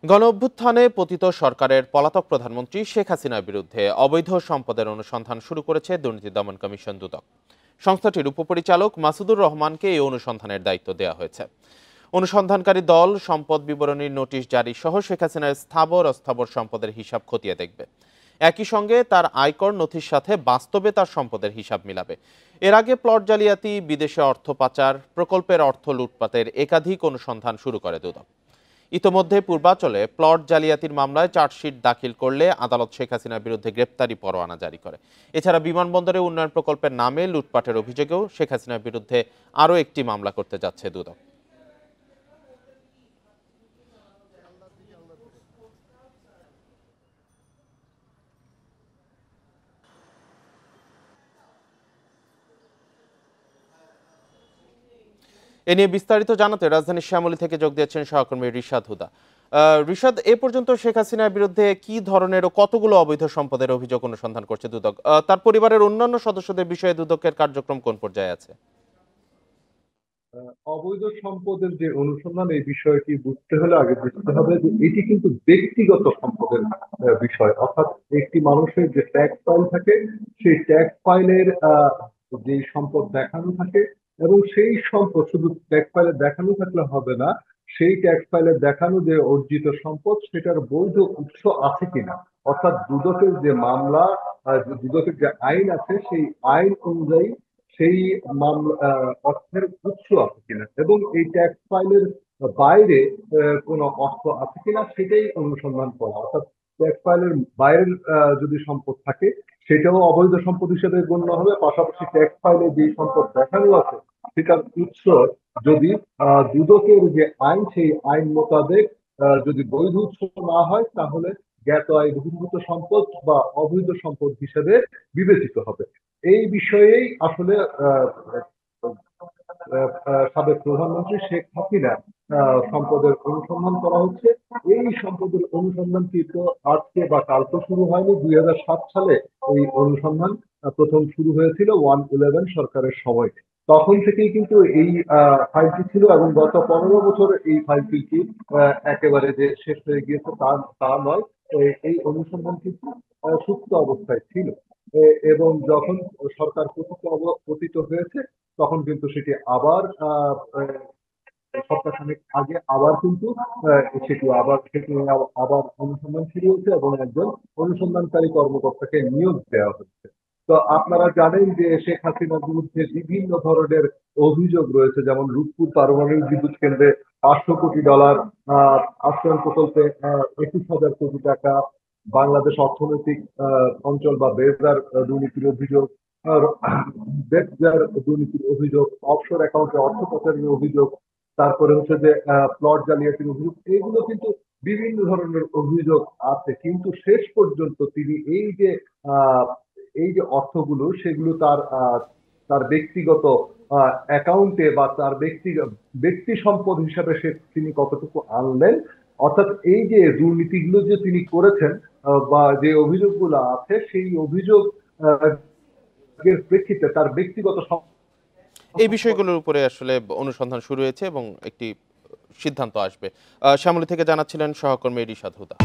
গণঅভ্যুত্থানে পতিত সরকারের পলাতক প্রধানমন্ত্রী শেখ হাসিনার বিরুদ্ধে অবৈধ সম্পদের অনুসন্ধান শুরু করেছে দুর্নীতি দমন কমিশন দুদক। সংস্থাটির উপপরিচালক মাসুদুর রহমানকে এই অনুসন্ধানের দায়িত্ব দেওয়া হয়েছে। অনুসন্ধানকারী দল সম্পদ বিবরণীর নোটিশ জারি সহ শেখ হাসিনার স্থাবর অস্থাবর সম্পদের হিসাব খতিয়ে দেখবে। একই সঙ্গে তার আয়কর নথির সাথে বাস্তবে তার সম্পদের হিসাব মিলাবে। এর আগে প্লট জালিয়াতি, বিদেশে অর্থ পাচার, প্রকল্পের অর্থ লুটপাটের একাধিক অনুসন্ধান শুরু করে দুদক। ইতোমধ্যে পূর্বাচলে প্লট জালিয়াতির মামলায় চার্জশিট দাখিল করলে আদালত শেখ হাসিনার বিরুদ্ধে গ্রেপ্তারি পরোয়ানা জারি করে। এছাড়া বিমানবন্দরে উন্নয়ন প্রকল্পের নামে লুটপাটের অভিযোগেও শেখ হাসিনার বিরুদ্ধে আরও একটি মামলা করতে যাচ্ছে দুদক। এ নিয়ে বিস্তারিত জানাতে রাজধানীর শ্যামলী থেকে যোগ দিয়েছেন সহকর্মী রিশাদ হুদা। রিশাদ, এ পর্যন্ত শেখ হাসিনার বিরুদ্ধে কি ধরনের ও কতগুলো অবৈধ সম্পদের অভিযোগ অনুসন্ধান করছে দুদক? তার পরিবারের অন্যান্য সদস্যদের বিষয়ে দুদকের কার্যক্রম কোন পর্যায়ে আছে? অবৈধ সম্পদের যে অনুসন্ধান, এই বিষয়টি বুঝতে হলে আগে বুঝতে হবে যে এটি কিন্তু ব্যক্তিগত সম্পদের বিষয়। অর্থাৎ একটি মানুষের যে ট্যাক্স ফাইল থাকে, সেই ট্যাক্স ফাইলের যে সম্পদ দেখানো থাকে, এবং সেই সম্পদ শুধু ট্যাক্স ফাইলে দেখানো থাকলে হবে না, সেই ট্যাক্স ফাইলে দেখানো যে অর্জিত সম্পদ সেটার বৈধ উৎস আছে কিনা। অর্থাৎ দুদকের যে মামলা, দুদকের যে আইন আছে, সেই আইন অনুযায়ী সেই মামলা অর্থের উৎস আছে কিনা, এবং এই ট্যাক্স ফাইলের বাইরে কোনো অর্থ আছে কিনা সেটাই অনুসন্ধান করা। অর্থাৎ ট্যাক্স ফাইলের বাইরের যদি সম্পদ থাকে, সেটাও অবৈধ সম্পদ হিসেবে গণ্য হবে। পাশাপাশি ট্যাক্স ফাইলে যে সম্পদ দেখানো আছে, সেটার উৎস যদি দুদকের যে আইন, সেই আইন মোতাবেক যদি বৈধ উৎস না হয়, তাহলে জ্ঞাত আয় বহির্ভূত সম্পদ বা অবৈধ সম্পদ হিসেবে বিবেচিত হবে। এই বিষয়েই আসলে সাবেক প্রধানমন্ত্রী শেখ হাসিনার সম্পদের অনুসন্ধান করা হচ্ছে। এই সম্পদের অনুসন্ধান কিন্তু আজকে বা কালকে শুরু হয়নি। 2007 সালে এই অনুসন্ধান প্রথম শুরু হয়েছিল 111 সরকারের সময়। তখন থেকেই কিন্তু এই ফাইলটি ছিল, এবং গত 15 বছর এই ফাইলটি একেবারে যে শেষ হয়ে গিয়েছে তা নয়। এই অনুসন্ধান কিন্তু সুপ্ত অবস্থায় ছিল, এবং যখন সরকার পতিত হয়েছে, তখন কিন্তু সেটি আবার সপ্তাহখানেক আগে আবার কিন্তু সেটি আবার অনুসন্ধান শুরু হয়েছে, এবং একজন অনুসন্ধানকারী কর্মকর্তাকে নিয়োগ দেওয়া হচ্ছে। তো আপনারা জানেন যে শেখ হাসিনার বিরুদ্ধে বিভিন্ন ধরনের অভিযোগ রয়েছে, যেমন রূপপুর পারমাণবিক বিদ্যুৎ কেন্দ্রে $500 কোটি, আশ্রয়ণ প্রকল্পে 21,000 কোটি টাকা, বাংলাদেশ অর্থনৈতিক অঞ্চল বা বেজদার দুর্নীতির অভিযোগ, বেজদার দুর্নীতির অভিযোগ, অফশোর অ্যাকাউন্টে অর্থ পাচারের অভিযোগ, তারপরে হচ্ছে যে প্লট জালিয়াতির অভিযোগ। এইগুলো কিন্তু বিভিন্ন ধরনের অভিযোগ আছে, কিন্তু শেষ পর্যন্ত তিনি এই যে অর্থগুলো, সেগুলো তার ব্যক্তিগত অ্যাকাউন্টে বা তার ব্যক্তি সম্পদ হিসাবে তিনি কতটুকু আনলেন। অর্থাৎ এই যে দুর্নীতিগুলো যে তিনি করেছেন, বা যে অভিযোগগুলো আছে, সেই অভিযোগ এর প্রেক্ষিতে তার ব্যক্তিগত এই বিষয়গুলোর উপরে আসলে অনুসন্ধান শুরু হয়েছে এবং একটি সিদ্ধান্ত আসবে। শ্যামলী থেকে জানাচ্ছিলেন সহকর্মী রিশাদ হুদা।